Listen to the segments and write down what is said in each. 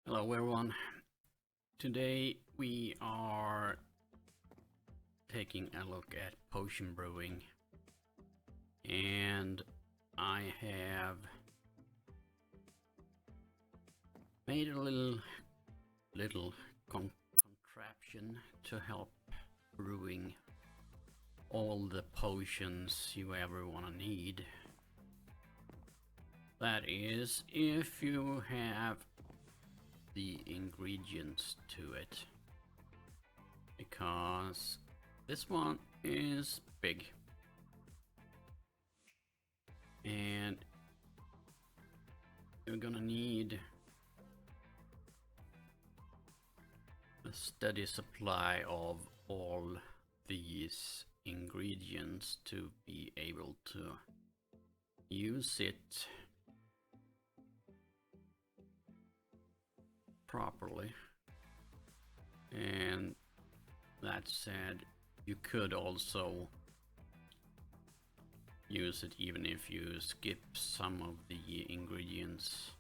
Hello everyone. Today we are taking a look at potion brewing, and I have made a little contraption to help brewing all the potions you ever want to need. That is, if you have the ingredients to it, because this one is big and you're gonna need a steady supply of all these ingredients to be able to use it properly. And that said, you could also use it even if you skip some of the ingredients.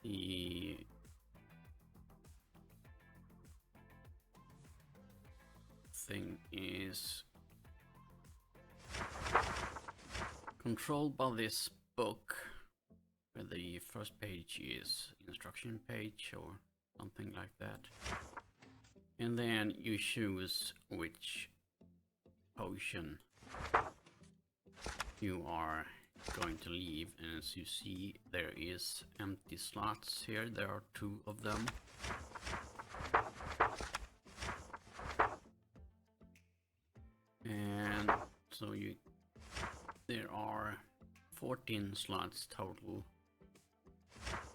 The thing is controlled by this book, where the first page is instruction page or something like that, and then you choose which potion you are going to leave. And as you see, there is empty slots here. There are 2 of them. And so there are 14 slots total,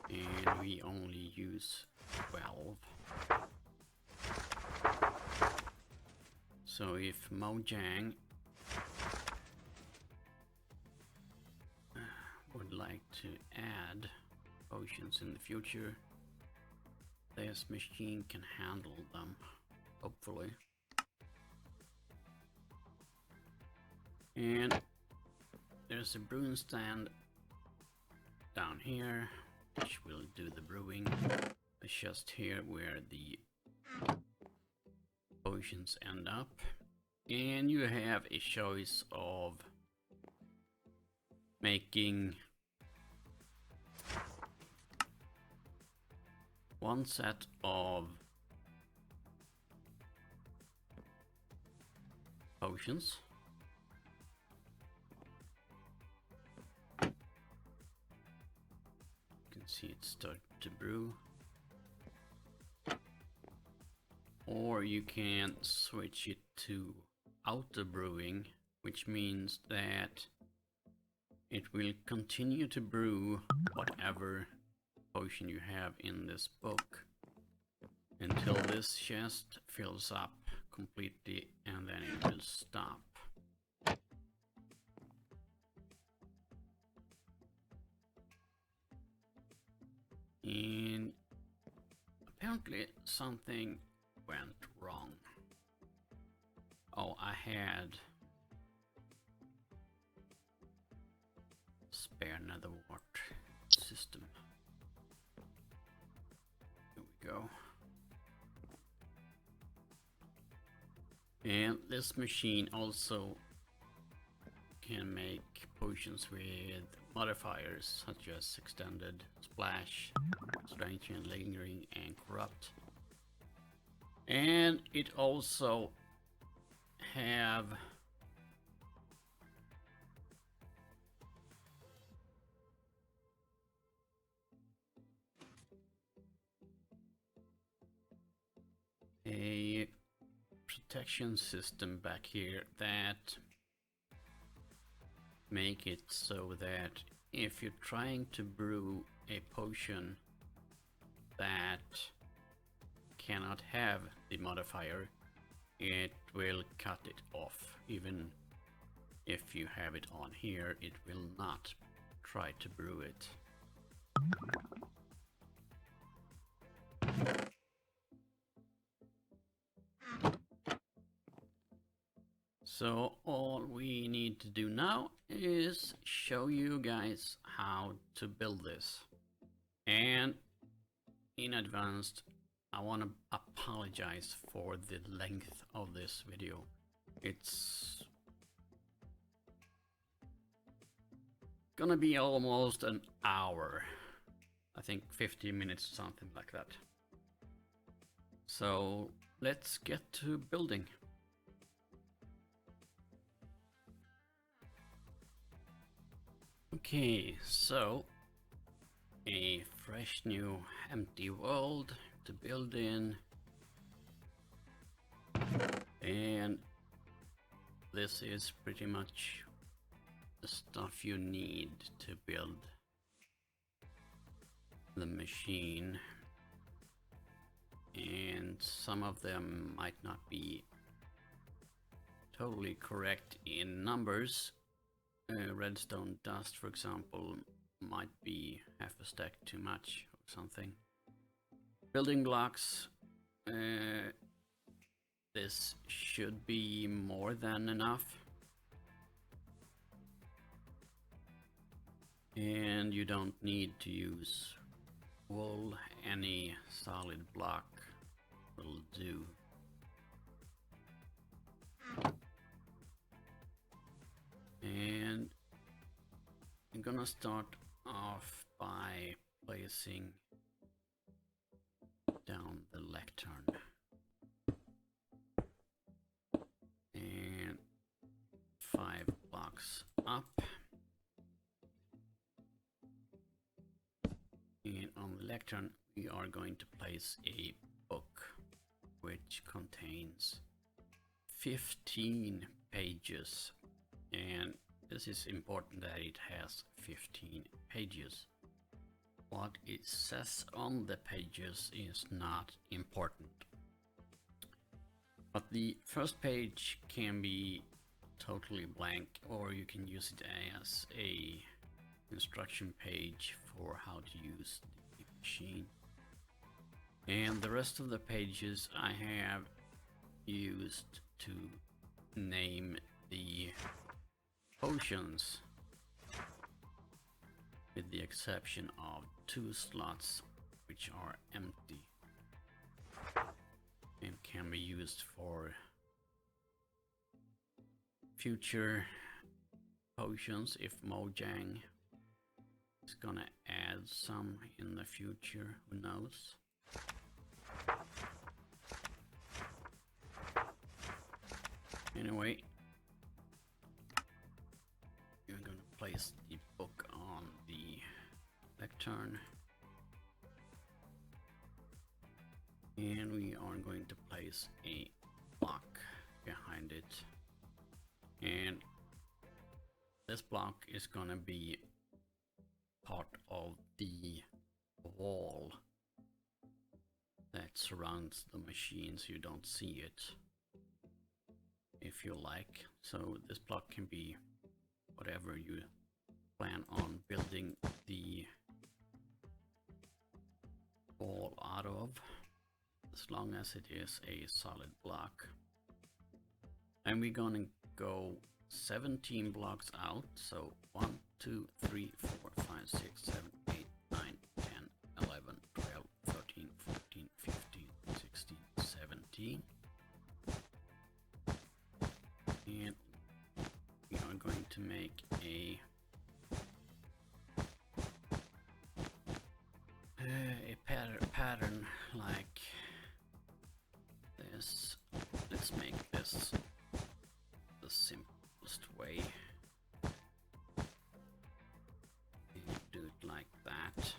and we only use 12. So if Mojang would like to add potions in the future, this machine can handle them, hopefully. And there's a brewing stand down here, which will do the brewing. It's just here where the potions end up, and you have a choice of making 1 set of potions, you can see it start to brew, or you can switch it to auto brewing, which means that it will continue to brew whatever potion you have in this book until this chest fills up completely, and then it will stop. And apparently something went wrong. Oh, I had spare nether wart system. Here we go. And this machine also can make potions with modifiers such as extended, splash, strange and lingering, and corrupt. And it also have a protection system back here that make it so that if you're trying to brew a potion that cannot have the modifier, it will cut it off. Even if you have it on here, it will not try to brew it. So all we need to do now is show you guys how to build this. And in advance, I want to apologize for the length of this video. It's gonna be almost an hour. I think 50 minutes, something like that. So let's get to building. Okay, so a fresh new empty world to build in, and this is pretty much the stuff you need to build the machine, and some of them might not be totally correct in numbers. Redstone dust, for example, might be half a stack too much or something. Building blocks, this should be more than enough. And you don't need to use wool, any solid block will do. And I'm gonna start off by placing down the lectern and 5 blocks up, and on the lectern we are going to place a book which contains 15 pages, and this is important that it has 15 pages. What it says on the pages is not important, but the first page can be totally blank, or you can use it as a instruction page for how to use the machine. And the rest of the pages I have used to name the potions, with the exception of 2 slots which are empty and can be used for future potions if Mojang is gonna add some in the future, who knows. Anyway, you're gonna place the book on the lectern, and we are going to place a block behind it, and this block is gonna be part of the wall that surrounds the machine, so you don't see it if you like. So this block can be whatever you plan on building the wall out of, as long as it is a solid block. And we're gonna go 17 blocks out, so 1, 2, 3, 4, 5, 6, 7, 8, 9, 10, 11, 12, 13, 14, 15, 16, 17. And we are going to make a pattern like this. Let's make this the simplest way. And do it like that.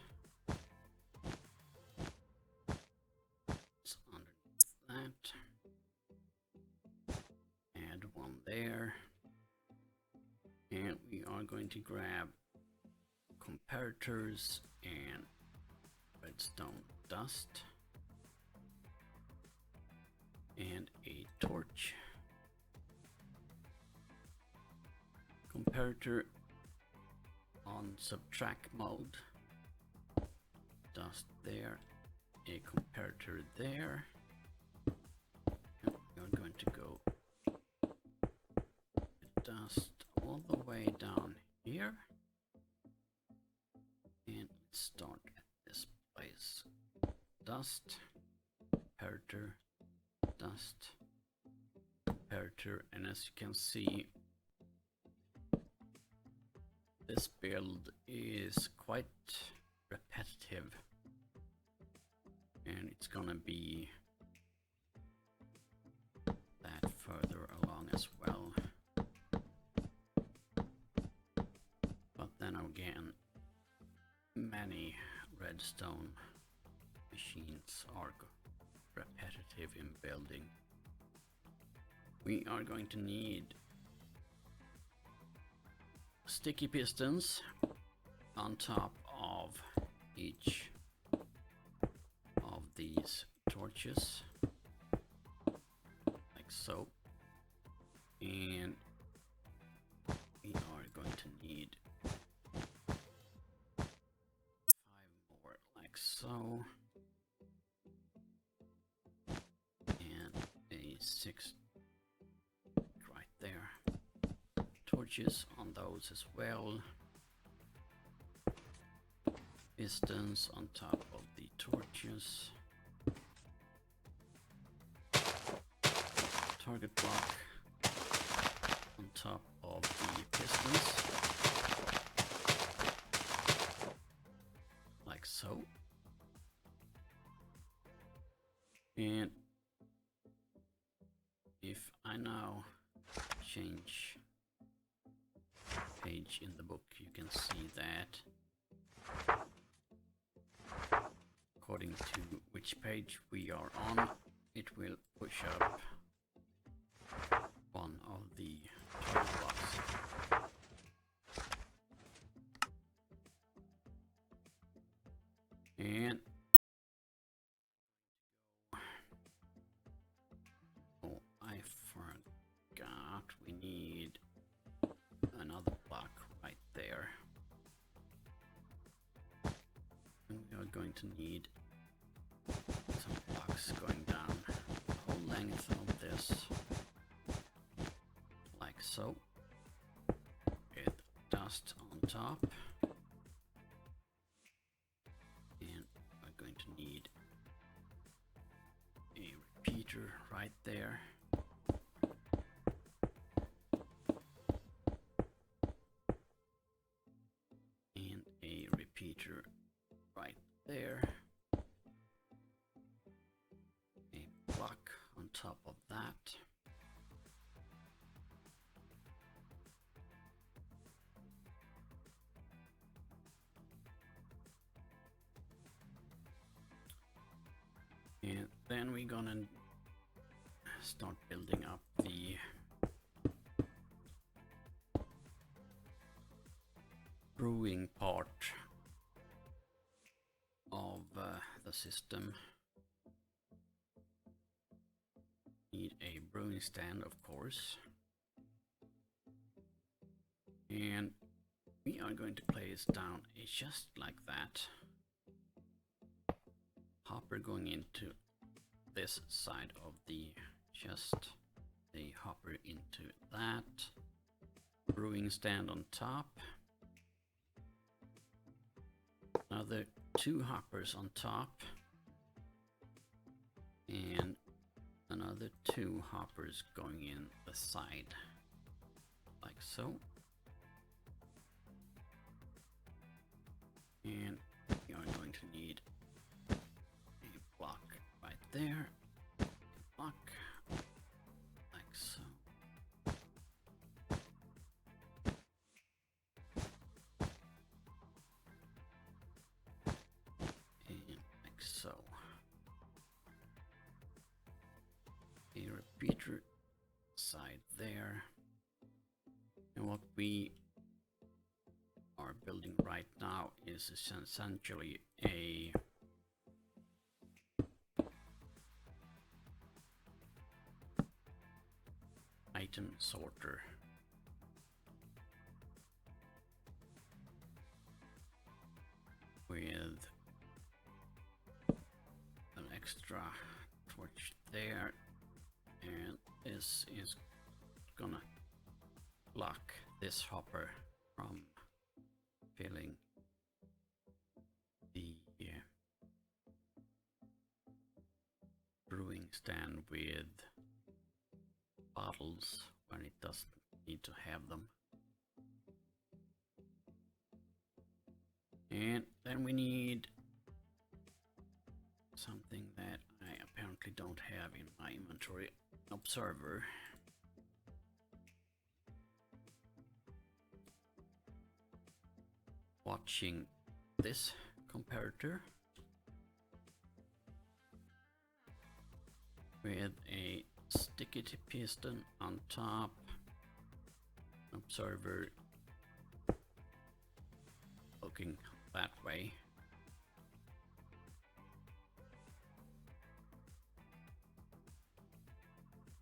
It's underneath that. Add one there. And we are going to grab comparators and redstone dust and a torch. Comparator on subtract mode. Dust there, a comparator there. And we're going to go dust all the way down here. And let's start at this dust, Pär-Erik, dust, Pär-Erik, and as you can see, this build is quite repetitive, and it's gonna be that further along as well. But then again, many redstone machines are repetitive in building. We are going to need sticky pistons on top of each of these torches, like so, and we are going to need 5 more, like so, and a 6 right there. Torches on those as well. Pistons on top of the torches. Target block on top of the pistons. Like so. And if I now change page in the book, you can see that according to which page we are on, it will push up one of the target blocks. And oh, I forgot, we need another block right there. And we are going to need some blocks going down the whole length of this, like so, with dust on top. And we're going to need a repeater right there. And a repeater right there. A block on top of that. And then we're gonna start building up the brewing part of the system. Need a brewing stand, of course, and we are going to place down a chest like that, hopper going into this side of the chest, a hopper into that, brewing stand on top, another 2 hoppers on top, and another 2 hoppers going in the side, like so. And we are going to need a block right there, a block, like so. And like so. A repeater side there. And what we are building right now is essentially a item sorter. With an extra torch there, and this is gonna block this hopper from filling the brewing stand with bottles when it doesn't need to have them. And then we need something that I apparently don't have in my inventory. Observer. Watching this comparator with a sticky piston on top, observer looking that way.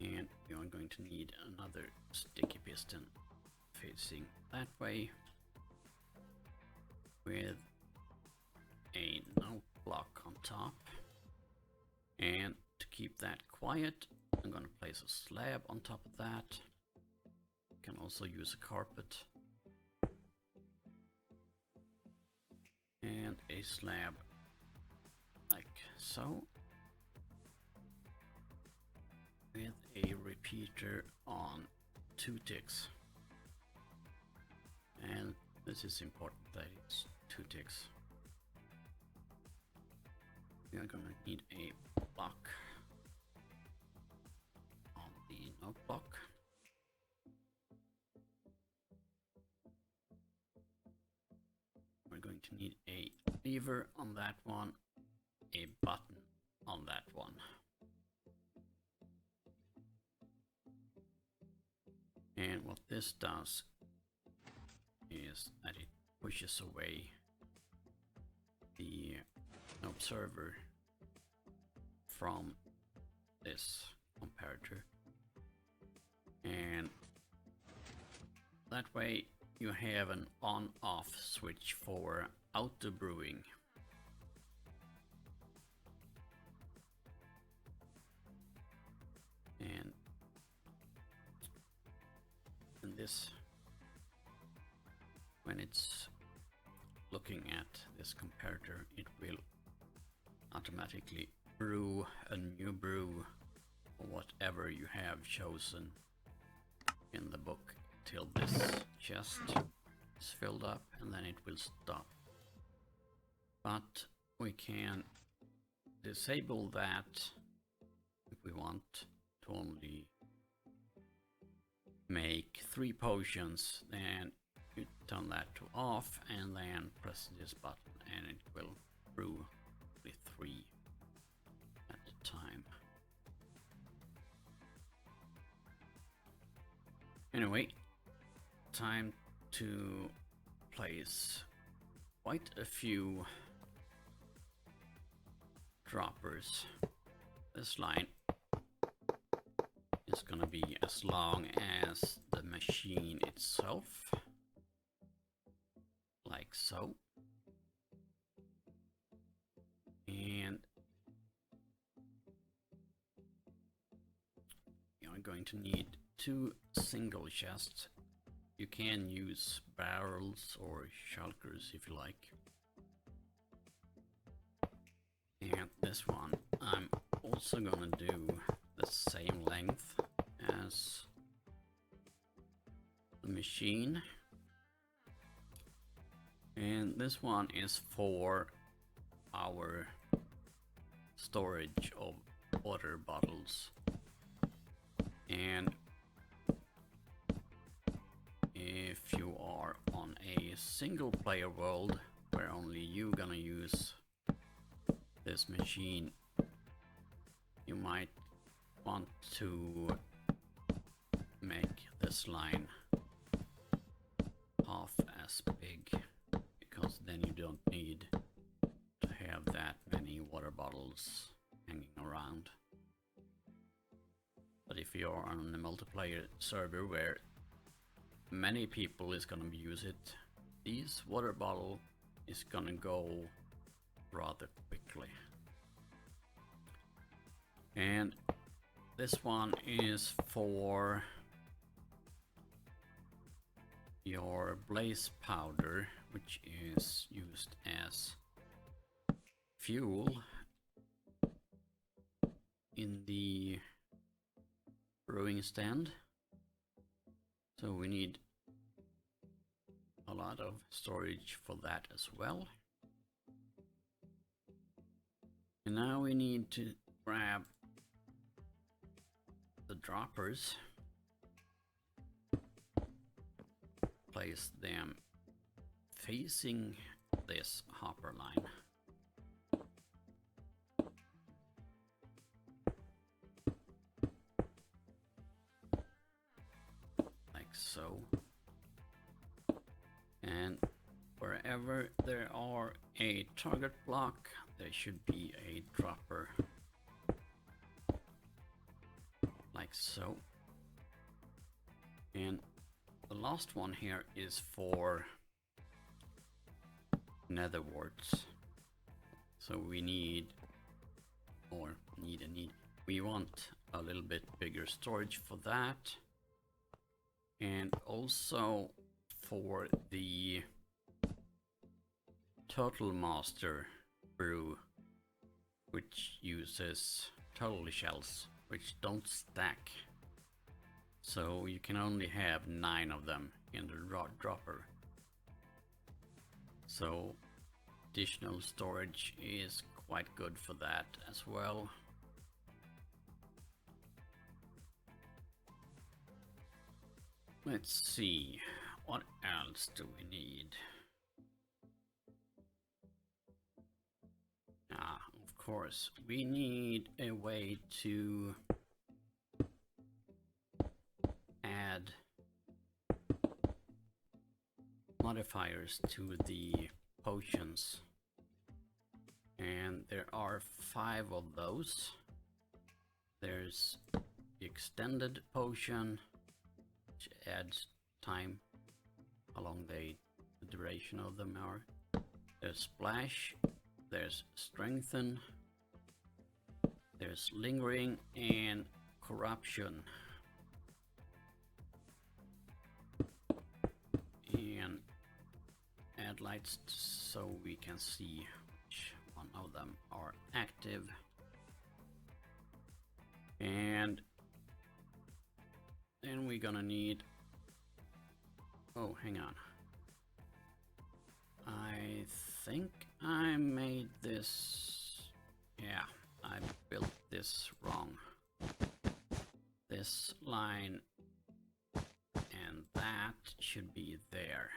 And we are going to need another sticky piston facing that way with a note block on top. And to keep that quiet, I'm going to place a slab on top of that. You can also use a carpet. And a slab like so. With a repeater on 2 ticks. And this is important that it's 2 ticks. We are going to need a block on the note block. We're going to need a lever on that one, a button on that one. And what this does is that it pushes away the observer from this comparator, and that way you have an on-off switch for auto brewing. And this, when it's looking at this comparator, it will automatically brew a new brew or whatever you have chosen in the book till this chest is filled up, and then it will stop. But we can disable that if we want to only make 3 potions. Then you turn that to off and then press this button and it will brew with 3 at a time. Anyway, time to place quite a few droppers. This line is gonna be as long as the machine itself, like so. And you're going to need 2 single chests. You can use barrels or shulkers if you like. And this one I'm also gonna do the same length as the machine. And this one is for our storage of water bottles. And if you are on a single player world where only you gonna use this machine, you might want to make this line half as big, because then you don't need to have that many water bottles hanging around. But if you're on a multiplayer server where many people is gonna use it, this water bottle is gonna go rather quickly. And this one is for your blaze powder, which is used as fuel in the brewing stand. So we need a lot of storage for that as well. And now we need to grab the droppers, place them facing this hopper line. Like so. And wherever there are a target block, there should be a dropper. Like so. And the last one here is for nether warts. So we we want a little bit bigger storage for that. And also for the Total Master brew, which uses turtle shells, which don't stack. So you can only have 9 of them in the dropper. So additional storage is quite good for that as well. Let's see, what else do we need? Of course, we need a way to add modifiers to the potions. And there are 5 of those. There's the extended potion, which adds time along the duration of them are. There's splash, there's strengthen, there's lingering, and corruption. And add lights so we can see which one of them are active. And then we're gonna need, oh, hang on, I think I made this, yeah, I built this wrong. This line and that should be there.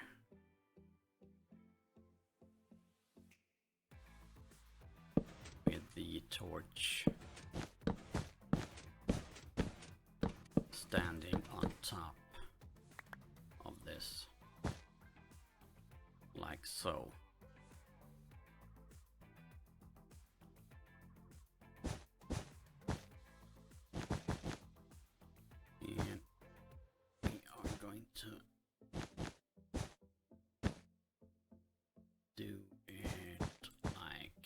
With the torch standing on top of this, like so. And we are going to do it like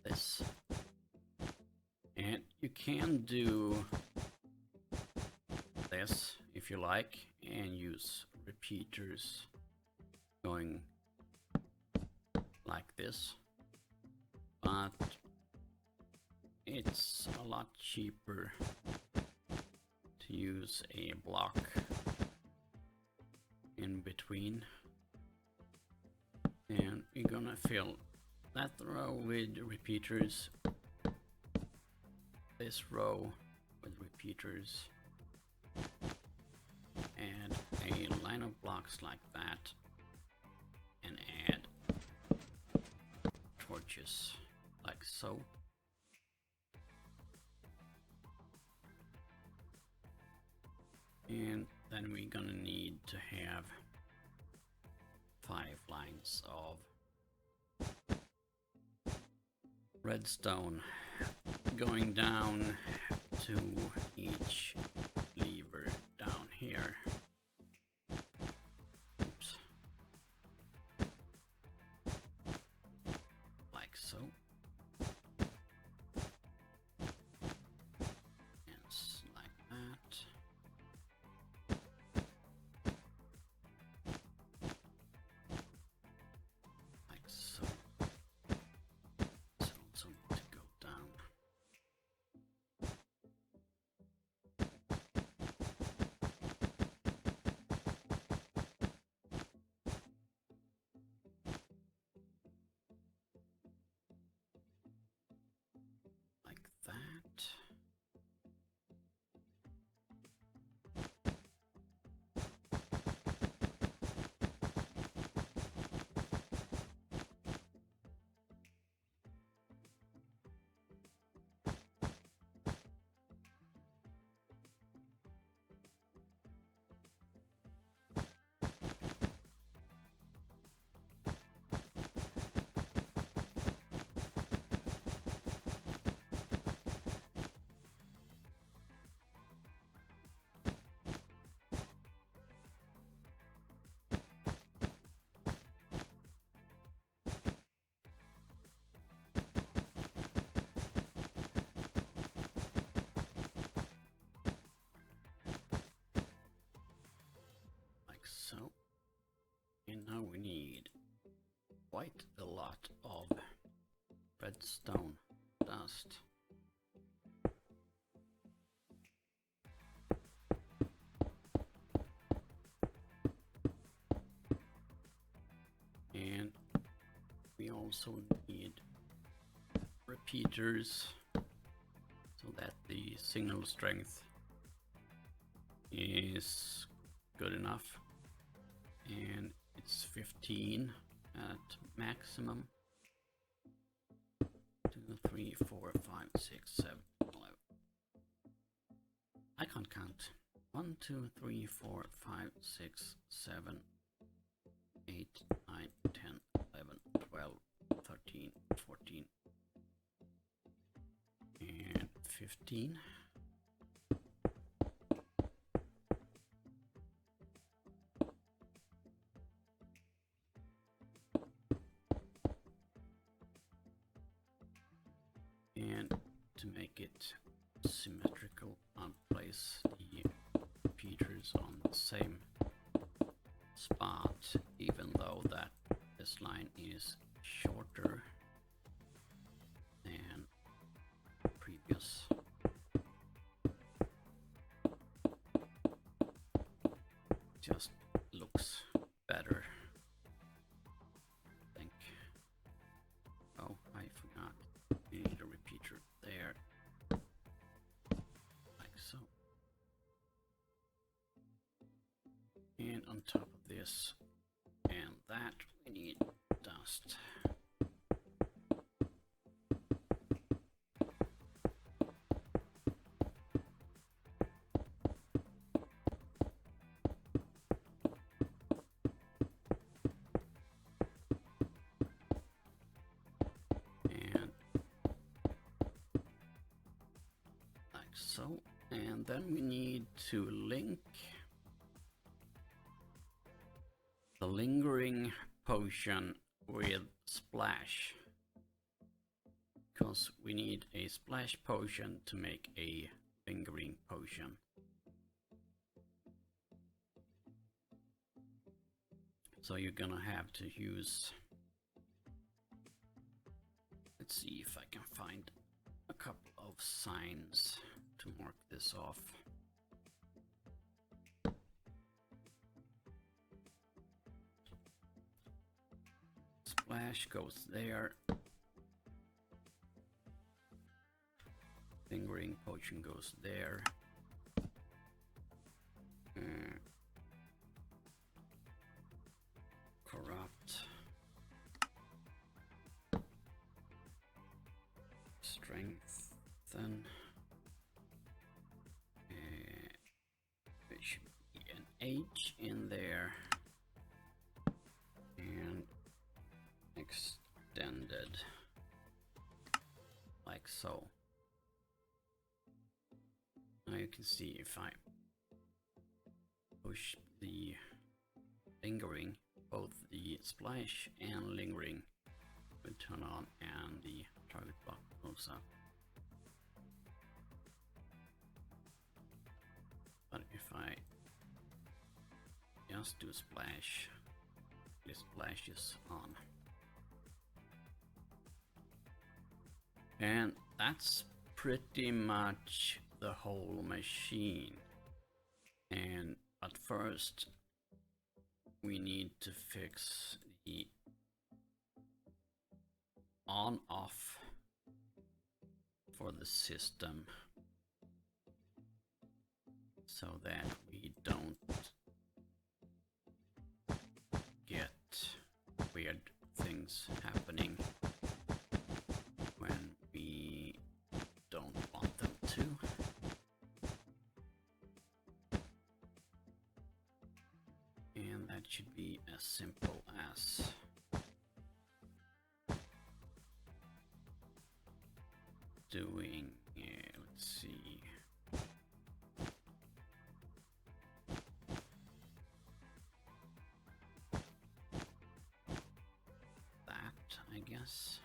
this. And you can do this if you like and use repeaters going like this, but it's a lot cheaper to use a block in between. And we're gonna fill that row with repeaters, this row with repeaters, and a line of blocks like that, and add torches like so. And then we're gonna need to have 5 lines of redstone going down to each lever down here. Oops. Like so. And like that. Like so. So also need to go down. quite a lot of redstone dust. And we also need repeaters so that the signal strength is good enough, and it's 15 at maximum. 2, 3, 4, 5, 6, 7, 11. I can't count. 1, 2, 3, 4, 5, 6, 7, 8, 9, 10, 11, 12, 13, 14, and 15. And to make it symmetrical, I'll place the repeaters on the same spot, even though that this line is shorter than previous. Just looks better, I think. Oh, I forgot. We need a repeater there, like so. And on top of this and that, we need dust. And like so. And then we need to link the lingering potion with splash, because we need a splash potion to make a lingering potion. So you're gonna have to use, let's see if I can find a couple of signs to mark this off. Splash goes there. Lingering potion goes there. Corrupt. Strengthen. There should be an H in there. And extended, like so. Now you can see if I push the lingering, both the splash and lingering will turn on and the target block goes up. But if I just do splash, the splash is on. And that's pretty much the whole machine. And at first we need to fix the on off for the system so that we don't get weird things happening when we don't want them to. And that should be as simple as doing, let's see, that, I guess.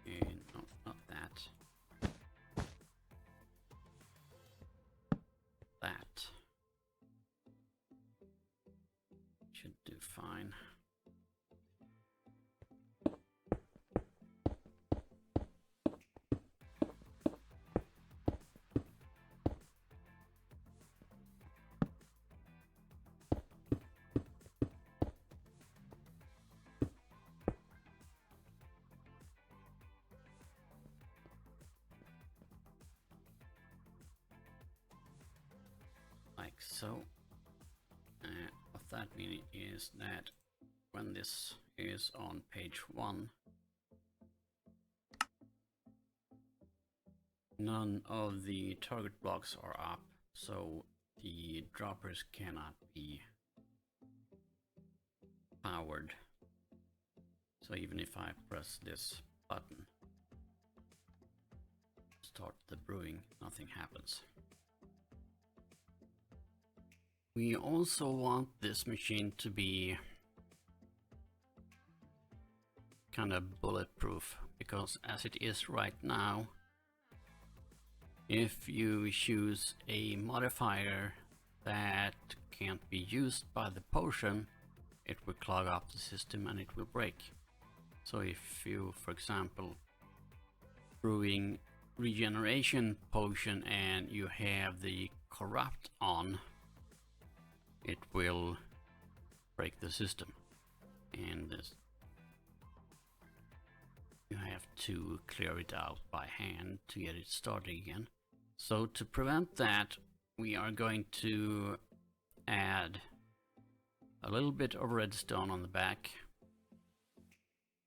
And no, not that. fine. Like so. What that means is that when this is on page 1, none of the target blocks are up, so the droppers cannot be powered. So even if I press this button, start the brewing, nothing happens. We also want this machine to be kind of bulletproof, because as it is right now, if you choose a modifier that can't be used by the potion, it will clog up the system and it will break. So if you, for example, brewing regeneration potion and you have the corrupt on, it will break the system, and this, you have to clear it out by hand to get it started again. So to prevent that, we are going to add a little bit of redstone on the back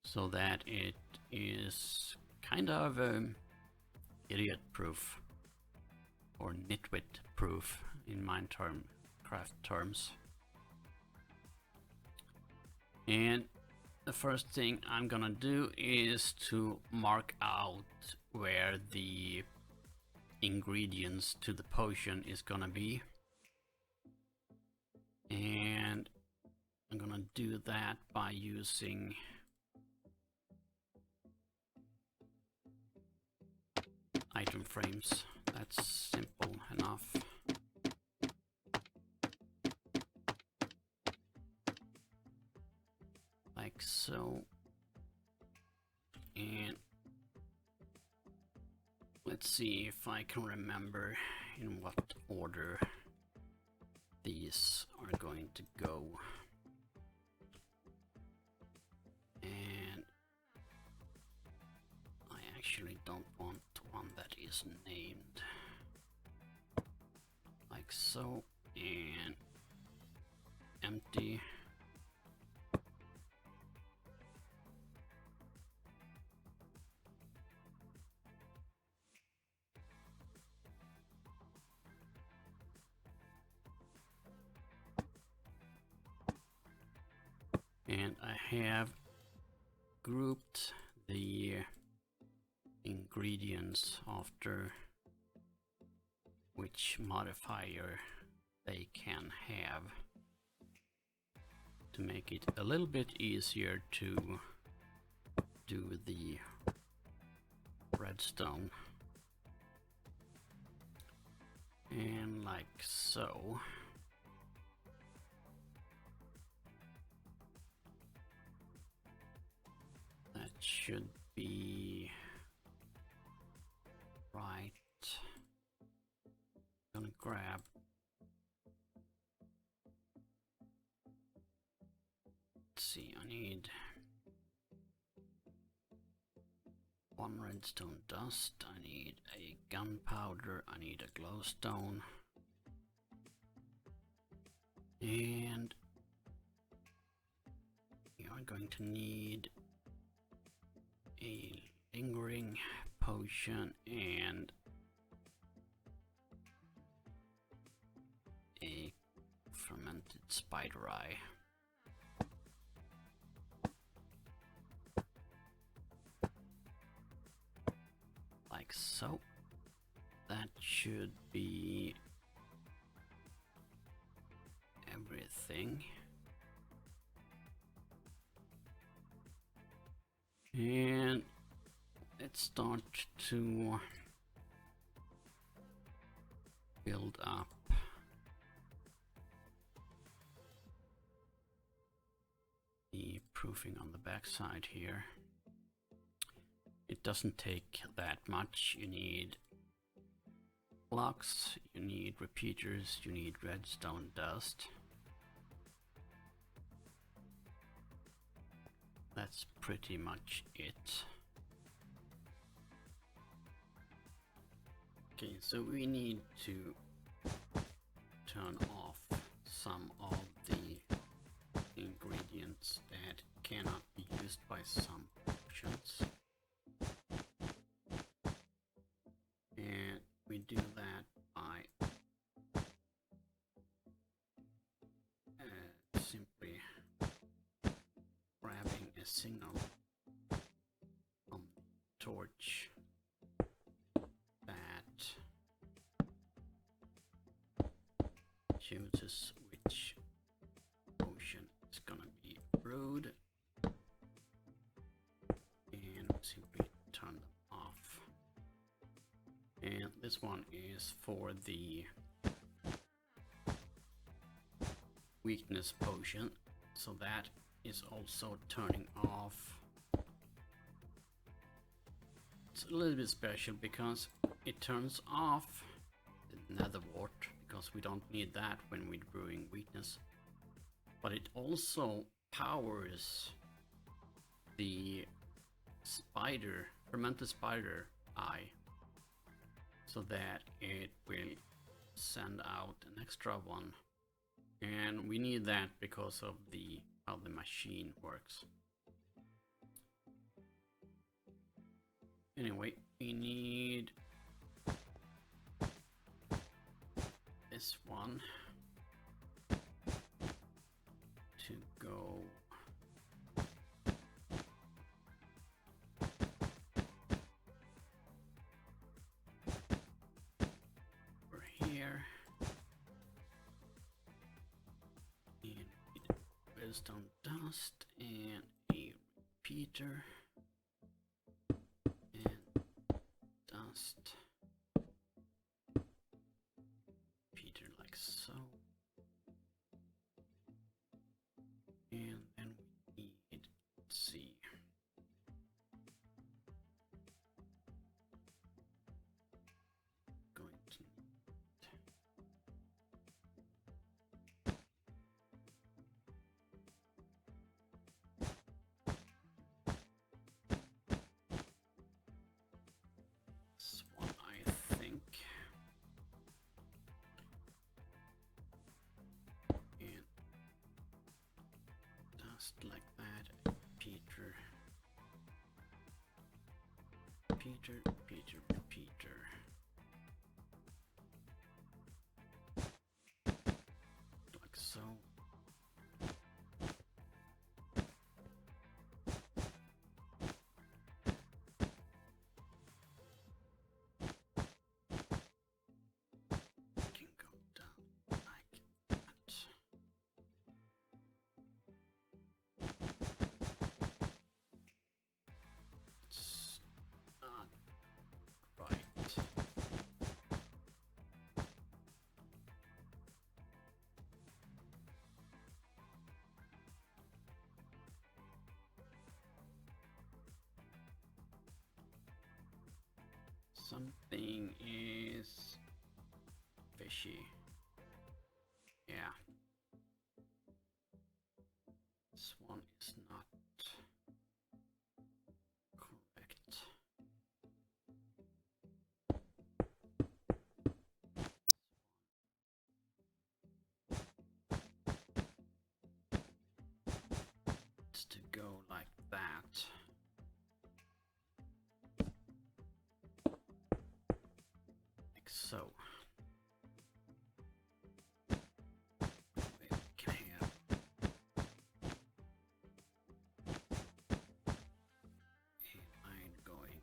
so that it is kind of idiot proof or nitwit proof in Minecraft terms. And the first thing I'm gonna do is to mark out where the ingredients to the potion is gonna be, and I'm gonna do that by using item frames. That's simple enough. Like so. And let's see if I can remember in what order these are going to go. And I actually don't want one that is named. Like so. And empty. And I have grouped the ingredients after which modifier they can have to make it a little bit easier to do the redstone. And like so. That should be right. I'm gonna grab see, I need 1 redstone dust, I need a gunpowder, I need a glowstone, and we are going to need a lingering potion and a fermented spider eye. Like so. That should be everything. And let's start to build up proofing on the back side here. It doesn't take that much. You need blocks, you need repeaters, you need redstone dust. That's pretty much it. Okay, so we need to turn off some of the ingredients that cannot be used by some options. And we do that by simply grabbing a signal from the torch that chooses which potion is gonna be brewed, and simply turn them off. And this one is for the weakness potion, so that is also turning off. It's a little bit special because it turns off the nether wart, because we don't need that when we're brewing weakness, but it also powers the spider, fermented spider eye, so that it will send out an extra one. And we need that because of how the machine works. Anyway, we need this one to go over here. Redstone dust and a repeater and dust, repeater like so, and then we need, let's see, going to like that. Repeater, repeater, repeater. Like so. Can go down like that. Something is fishy. Yeah. This one is not correct. It's to go like that. So we can have a line going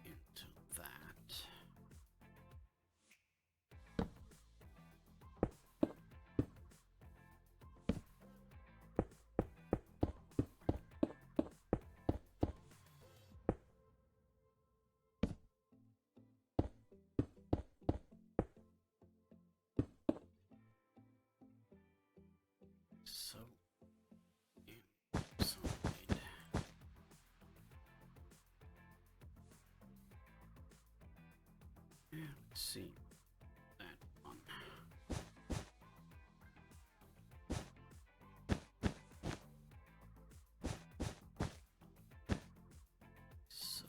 into that. Let's see that one. So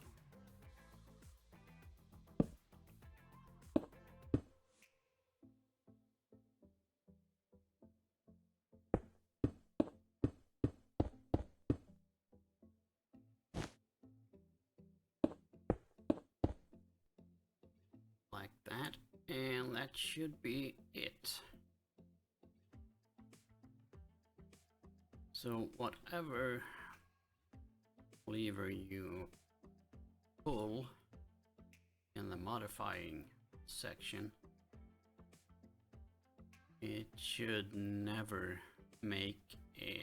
like that, and that should be it. So whatever lever you pull in the modifying section, it should never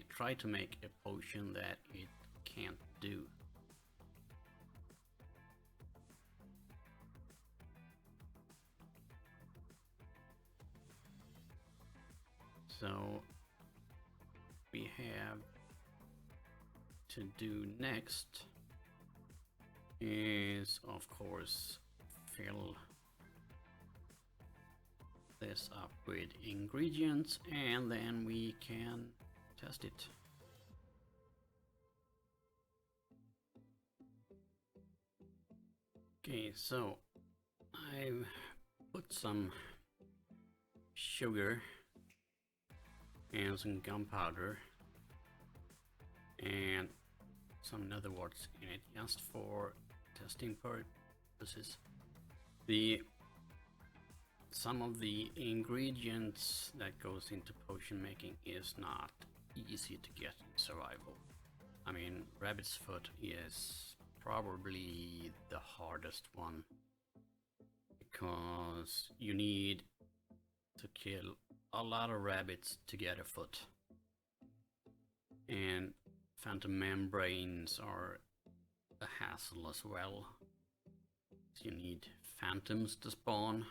try to make a potion that it can't do. So we have to do next is, of course, fill this up with ingredients, and then we can test it. Okay, so I've put some sugar and some gunpowder and some netherwarts in it just for testing purposes. Some of the ingredients that goes into potion making is not easy to get in survival. I mean, rabbit's foot is probably the hardest one, because you need to kill a lot of rabbits to get a foot, and phantom membranes are a hassle as well. You need phantoms to spawn,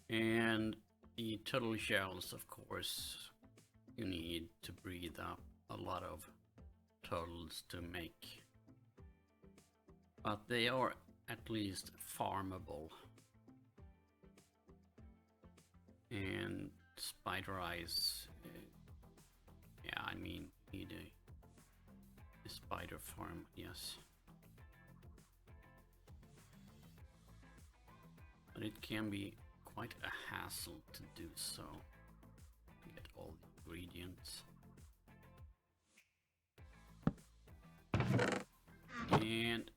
and the turtle shells, of course, you need to breathe up a lot of turtles to make, but they are at least farmable. And spider eyes, yeah, I mean, need a spider farm, yes. But it can be quite a hassle to do so, to get all the ingredients. And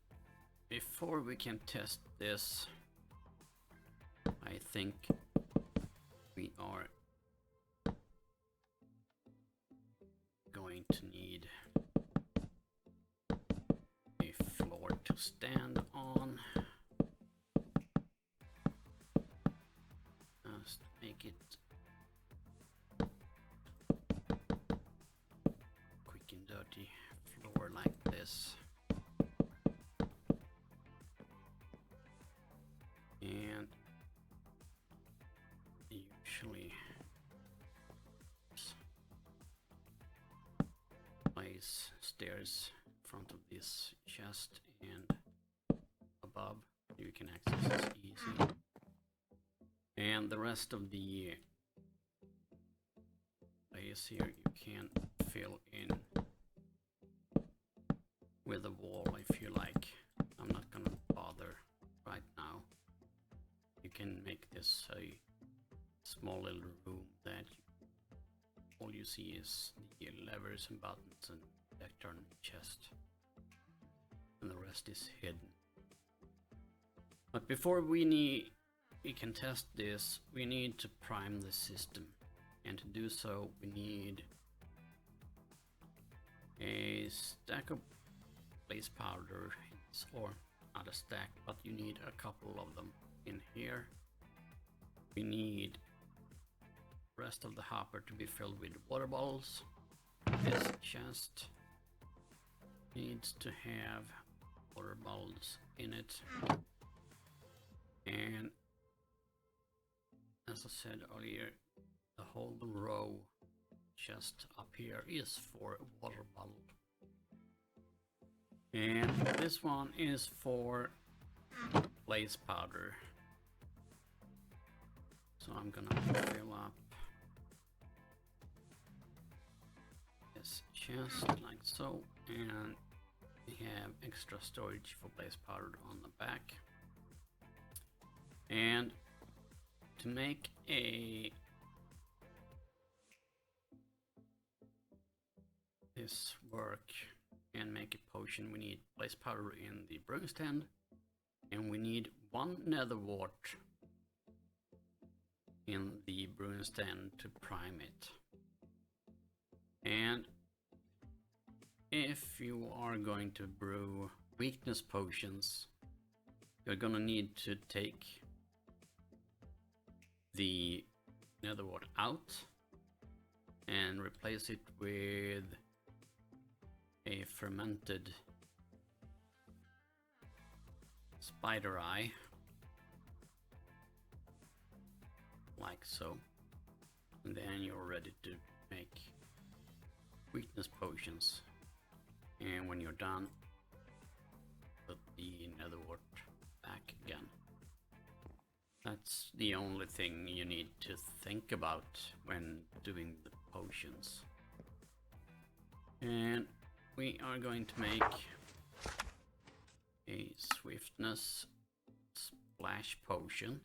before we can test this, I think we are going to need a floor to stand on. Just make it quick and dirty floor like this. And usually place stairs in front of this chest, and above you can access this easy. And the rest of the place here you can fill in with a wall if you like. I'm not gonna bother right now. You can make this a small little room that all you see is the levers and buttons and lectern chest, and the rest is hidden. But before we can test this, we need to prime the system, and to do so we need a stack of blaze powder, or not a stack, but you need a couple of them in here. We need the rest of the hopper to be filled with water bottles. This chest needs to have water bottles in it, and as I said earlier, the whole row chest up here is for a water bottle, and this one is for blaze powder. So I'm gonna fill up this chest like so, and we have extra storage for blaze powder on the back. And to make this work and make a potion, we need blaze powder in the brewing stand, and we need 1 nether wart in the brewing stand to prime it. And if you are going to brew weakness potions, you're gonna need to take the nether wart out and replace it with a fermented spider eye, like so, and then you're ready to make weakness potions. And when you're done, put the nether wart back again. That's the only thing you need to think about when doing the potions. And we are going to make a swiftness splash potion.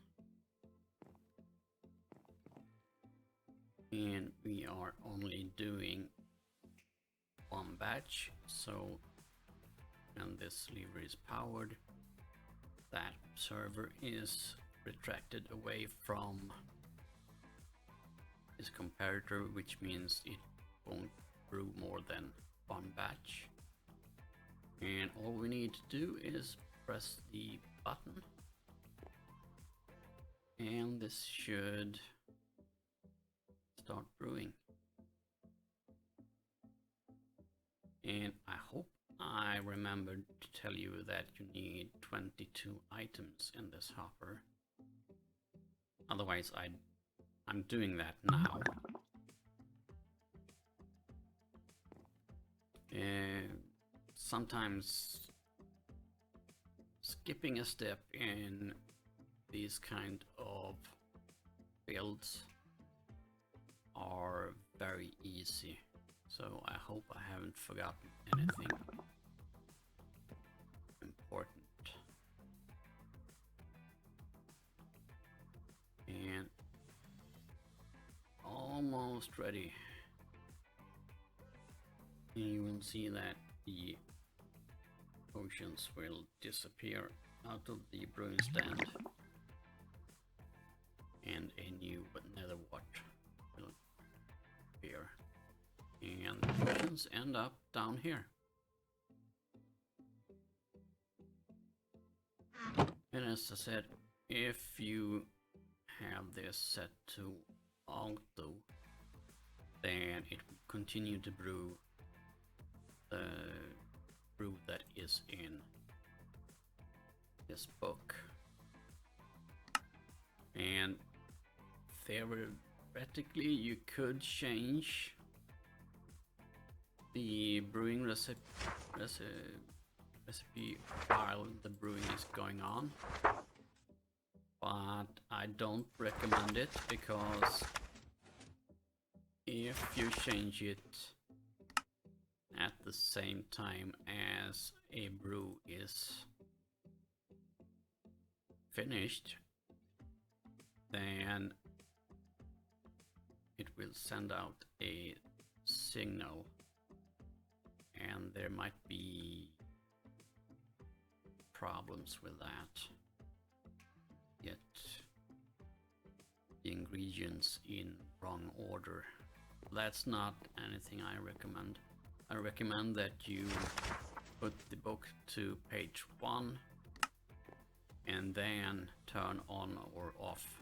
And we are only doing 1 batch, so when this lever is powered, that server is retracted away from this comparator, which means it won't brew more than 1 batch. And all we need to do is press the button, and this should start brewing. And I hope I remembered to tell you that you need 22 items in this hopper. Otherwise I'm doing that now. Sometimes skipping a step in these kind of builds are very easy. So I hope I haven't forgotten anything important. And almost ready. And you will see that the potions will disappear out of the brewing stand, and a new nether wart will appear. And the potions end up down here. And as I said, if you have this set to auto, then it will continue to brew the brew that is in this book. And theoretically you could change the brewing recipe while the brewing is going on, but I don't recommend it, because if you change it at the same time as a brew is finished, then it will send out a signal, and there might be problems with that. Get the ingredients in wrong order. That's not anything I recommend. I recommend that you put the book to page 1 and then turn on or off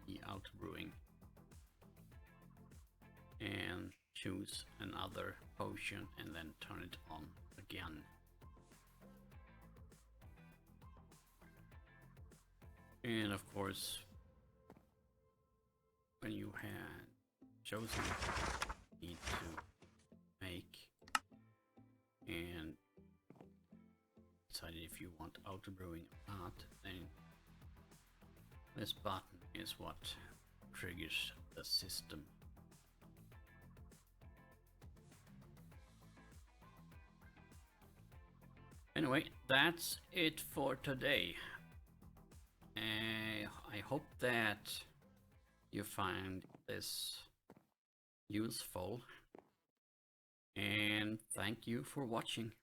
the auto brewing and choose another potion and then turn it on again. And of course, when you had chosen it, you need to make and decided if you want auto brewing or not, then this button is what triggers the system. Anyway, that's it for today. I hope that you find this useful, and thank you for watching.